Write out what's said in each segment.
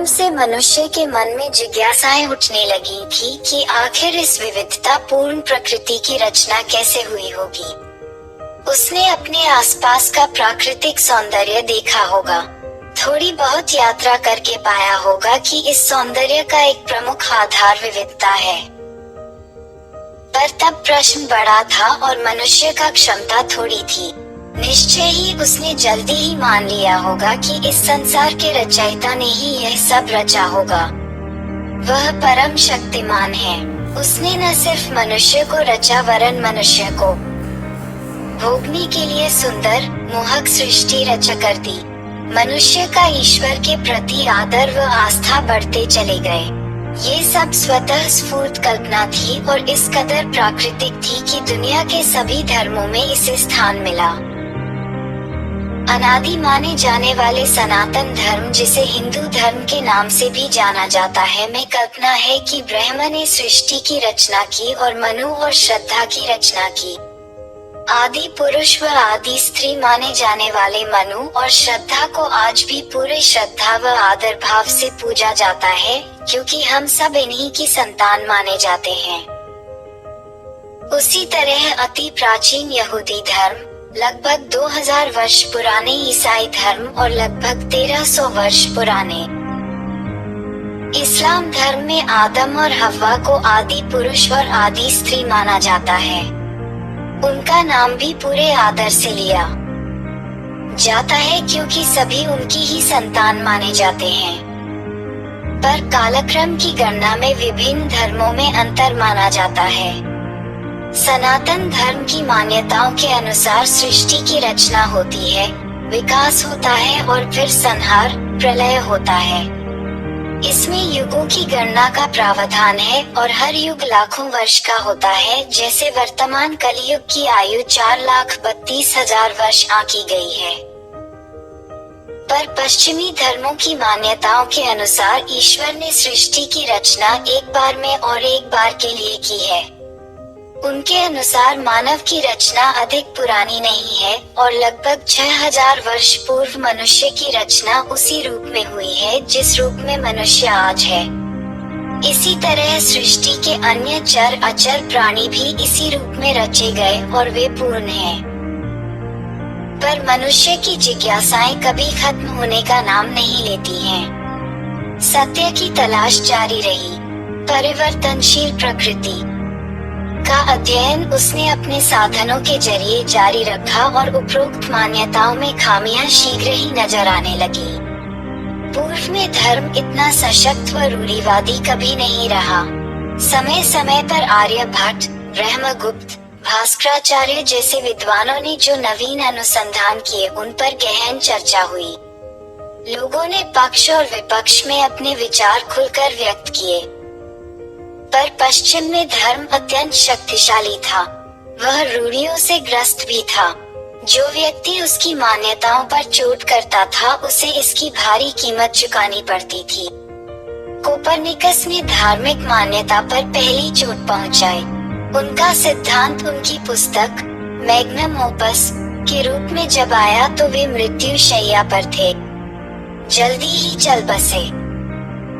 से मनुष्य के मन में जिज्ञासाएं उठने लगी थी कि आखिर इस विविधता पूर्ण प्रकृति की रचना कैसे हुई होगी। उसने अपने आसपास का प्राकृतिक सौंदर्य देखा होगा, थोड़ी बहुत यात्रा करके पाया होगा कि इस सौंदर्य का एक प्रमुख आधार विविधता है। पर तब प्रश्न बड़ा था और मनुष्य का क्षमता थोड़ी थी। निश्चय ही उसने जल्दी ही मान लिया होगा कि इस संसार के रचयिता ने ही यह सब रचा होगा। वह परम शक्तिमान है। उसने न सिर्फ मनुष्य को रचा वरन मनुष्य को भोगने के लिए सुंदर मोहक सृष्टि रचा कर दी। मनुष्य का ईश्वर के प्रति आदर व आस्था बढ़ते चले गए। ये सब स्वतः स्फूर्त कल्पना थी और इस कदर प्राकृतिक थी कि दुनिया के सभी धर्मों में इसे स्थान मिला। अनादि माने जाने वाले सनातन धर्म, जिसे हिंदू धर्म के नाम से भी जाना जाता है, में कल्पना है कि ब्रह्मा ने सृष्टि की रचना की और मनु और श्रद्धा की रचना की। आदि पुरुष व आदि स्त्री माने जाने वाले मनु और श्रद्धा को आज भी पूरे श्रद्धा व आदर भाव से पूजा जाता है, क्योंकि हम सब इन्हीं की संतान माने जाते हैं। उसी तरह अति प्राचीन यहूदी धर्म, लगभग 2000 वर्ष पुराने ईसाई धर्म और लगभग 1300 वर्ष पुराने इस्लाम धर्म में आदम और हव्वा को आदि पुरुष और आदि स्त्री माना जाता है। उनका नाम भी पूरे आदर से लिया जाता है, क्योंकि सभी उनकी ही संतान माने जाते हैं। पर कालक्रम की गणना में विभिन्न धर्मों में अंतर माना जाता है। सनातन धर्म की मान्यताओं के अनुसार सृष्टि की रचना होती है, विकास होता है और फिर संहार प्रलय होता है। इसमें युगों की गणना का प्रावधान है और हर युग लाखों वर्ष का होता है। जैसे वर्तमान कलयुग की आयु 4,32,000 वर्ष आंकी गई है। पर पश्चिमी धर्मों की मान्यताओं के अनुसार ईश्वर ने सृष्टि की रचना एक बार में और एक बार के लिए की है। उनके अनुसार मानव की रचना अधिक पुरानी नहीं है और लगभग 6000 वर्ष पूर्व मनुष्य की रचना उसी रूप में हुई है जिस रूप में मनुष्य आज है। इसी तरह सृष्टि के अन्य चर अचर प्राणी भी इसी रूप में रचे गए और वे पूर्ण हैं। पर मनुष्य की जिज्ञासाएं कभी खत्म होने का नाम नहीं लेती हैं। सत्य की तलाश जारी रही। परिवर्तनशील प्रकृति का अध्ययन उसने अपने साधनों के जरिए जारी रखा और उपरोक्त मान्यताओं में खामियां शीघ्र ही नजर आने लगी। पूर्व में धर्म इतना सशक्त व रूढ़िवादी कभी नहीं रहा। समय समय पर आर्यभट्ट, ब्रह्मगुप्त, भास्कराचार्य जैसे विद्वानों ने जो नवीन अनुसंधान किए उन पर गहन चर्चा हुई। लोगों ने पक्ष और विपक्ष में अपने विचार खुलकर व्यक्त किए। पर पश्चिम में धर्म अत्यंत शक्तिशाली था। वह रूढ़ियों से ग्रस्त भी था। जो व्यक्ति उसकी मान्यताओं पर चोट करता था उसे इसकी भारी कीमत चुकानी पड़ती थी। कोपरनिकस ने धार्मिक मान्यता पर पहली चोट पहुंचाई। उनका सिद्धांत उनकी पुस्तक मैग्नम ओपस के रूप में जब आया तो वे मृत्यु शैया पर थे। जल्दी ही चल बसे।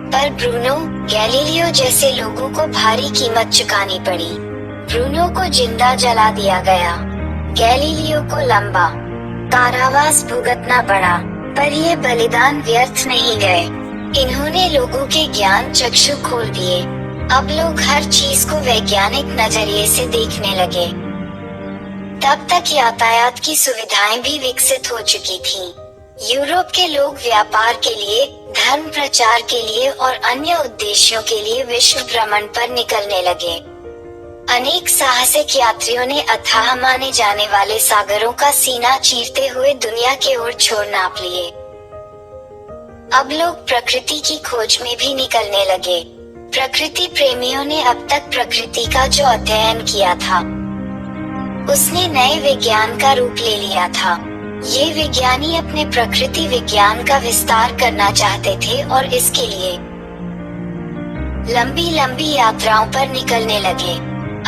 पर ब्रूनो गैलीलियो जैसे लोगों को भारी कीमत चुकानी पड़ी। ब्रूनो को जिंदा जला दिया गया। गैलीलियो को लंबा कारावास भुगतना पड़ा। पर ये बलिदान व्यर्थ नहीं गए। इन्होंने लोगों के ज्ञान चक्षु खोल दिए। अब लोग हर चीज को वैज्ञानिक नजरिए से देखने लगे। तब तक यातायात की सुविधाएं भी विकसित हो चुकी थीं। यूरोप के लोग व्यापार के लिए, धर्म प्रचार के लिए और अन्य उद्देश्यों के लिए विश्व भ्रमण पर निकलने लगे। अनेक साहसिक यात्रियों ने अथाह माने जाने वाले सागरों का सीना चीरते हुए दुनिया के ओर छोर नाप लिए। अब लोग प्रकृति की खोज में भी निकलने लगे। प्रकृति प्रेमियों ने अब तक प्रकृति का जो अध्ययन किया था उसने नए विज्ञान का रूप ले लिया था। ये विज्ञानी अपने प्रकृति विज्ञान का विस्तार करना चाहते थे और इसके लिए लंबी लंबी यात्राओं पर निकलने लगे।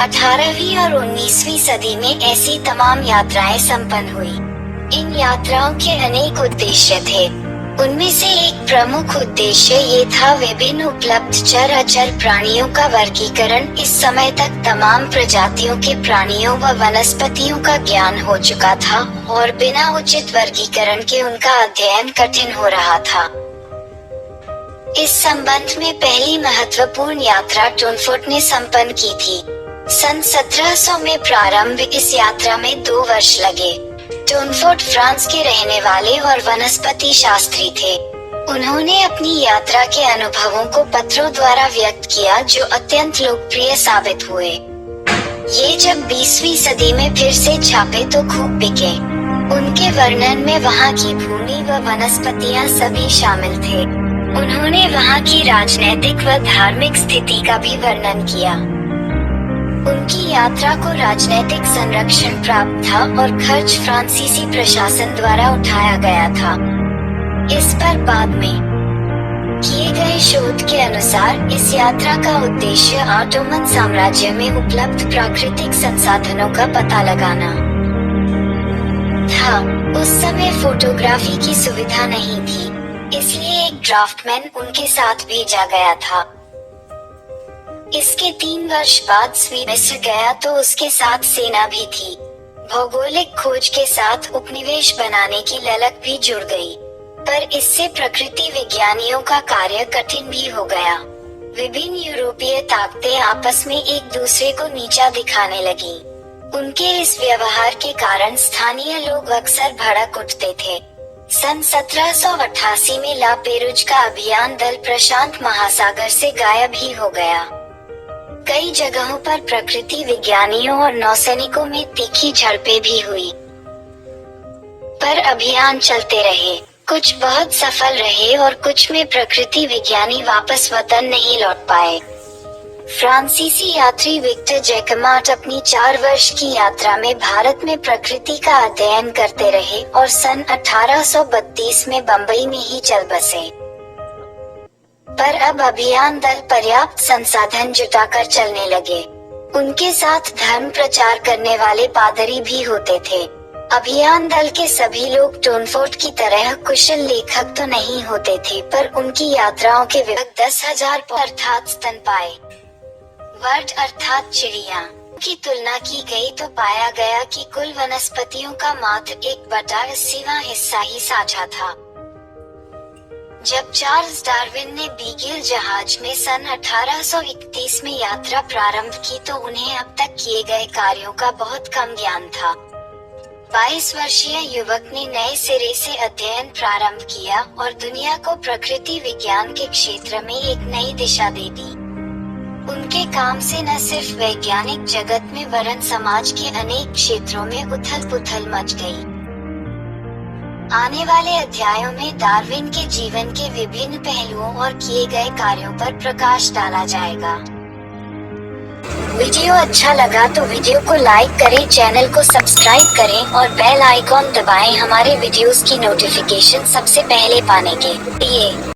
18वीं और 19वीं सदी में ऐसी तमाम यात्राएं संपन्न हुई। इन यात्राओं के अनेक उद्देश्य थे। उनमें से एक प्रमुख उद्देश्य ये था विभिन्न उपलब्ध चर अचर प्राणियों का वर्गीकरण। इस समय तक तमाम प्रजातियों के प्राणियों व वनस्पतियों का ज्ञान हो चुका था और बिना उचित वर्गीकरण के उनका अध्ययन कठिन हो रहा था। इस संबंध में पहली महत्वपूर्ण यात्रा टोनफोर्ट ने संपन्न की थी। सन 1700 में प्रारंभ इस यात्रा में 2 वर्ष लगे। टोनफोर्ट फ्रांस के रहने वाले और वनस्पति शास्त्री थे। उन्होंने अपनी यात्रा के अनुभवों को पत्रों द्वारा व्यक्त किया जो अत्यंत लोकप्रिय साबित हुए। ये जब 20वीं सदी में फिर से छापे तो खूब बिके। उनके वर्णन में वहाँ की भूमि व वनस्पतियाँ सभी शामिल थे। उन्होंने वहाँ की राजनैतिक व धार्मिक स्थिति का भी वर्णन किया। उनकी यात्रा को राजनैतिक संरक्षण प्राप्त था और खर्च फ्रांसीसी प्रशासन द्वारा उठाया गया था। इस पर बाद में किए गए शोध के अनुसार इस यात्रा का उद्देश्य ऑटोमन साम्राज्य में उपलब्ध प्राकृतिक संसाधनों का पता लगाना था। उस समय फोटोग्राफी की सुविधा नहीं थी, इसलिए एक ड्राफ्टमैन उनके साथ भेजा गया था। इसके 3 वर्ष बाद स्वीडन गया तो उसके साथ सेना भी थी। भौगोलिक खोज के साथ उपनिवेश बनाने की ललक भी जुड़ गई, पर इससे प्रकृति विज्ञानियों का कार्य कठिन भी हो गया। विभिन्न यूरोपीय ताकतें आपस में एक दूसरे को नीचा दिखाने लगी। उनके इस व्यवहार के कारण स्थानीय लोग अक्सर भड़क उठते थे। सन 1788 में ला पेरूज का अभियान दल प्रशांत महासागर से गायब ही हो गया। कई जगहों पर प्रकृति विज्ञानियों और नौसैनिकों में तीखी झड़पें भी हुई, पर अभियान चलते रहे। कुछ बहुत सफल रहे और कुछ में प्रकृति विज्ञानी वापस वतन नहीं लौट पाए। फ्रांसीसी यात्री विक्टर जैकमार्ट अपनी 4 वर्ष की यात्रा में भारत में प्रकृति का अध्ययन करते रहे और सन 1832 में बम्बई में ही चल बसे। पर अब अभियान दल पर्याप्त संसाधन जुटाकर चलने लगे। उनके साथ धर्म प्रचार करने वाले पादरी भी होते थे। अभियान दल के सभी लोग टोनफोर्ट की तरह कुशल लेखक तो नहीं होते थे, पर उनकी यात्राओं के विभाग 10,000 अर्थात स्तनपायी वर्ड अर्थात चिड़िया की तुलना की गई तो पाया गया कि कुल वनस्पतियों का मात्र 1/80वां हिस्सा ही साझा था। जब चार्ल्स डार्विन ने बीगल जहाज में सन 1831 में यात्रा प्रारंभ की तो उन्हें अब तक किए गए कार्यों का बहुत कम ज्ञान था। 22 वर्षीय युवक ने नए सिरे से अध्ययन प्रारंभ किया और दुनिया को प्रकृति विज्ञान के क्षेत्र में एक नई दिशा दे दी। उनके काम से न सिर्फ वैज्ञानिक जगत में वरन समाज के अनेक क्षेत्रों में उथल पुथल मच गई। आने वाले अध्यायों में डार्विन के जीवन के विभिन्न पहलुओं और किए गए कार्यों पर प्रकाश डाला जाएगा। वीडियो अच्छा लगा तो वीडियो को लाइक करें, चैनल को सब्सक्राइब करें और बेल आइकॉन दबाएं हमारे वीडियोस की नोटिफिकेशन सबसे पहले पाने के लिए।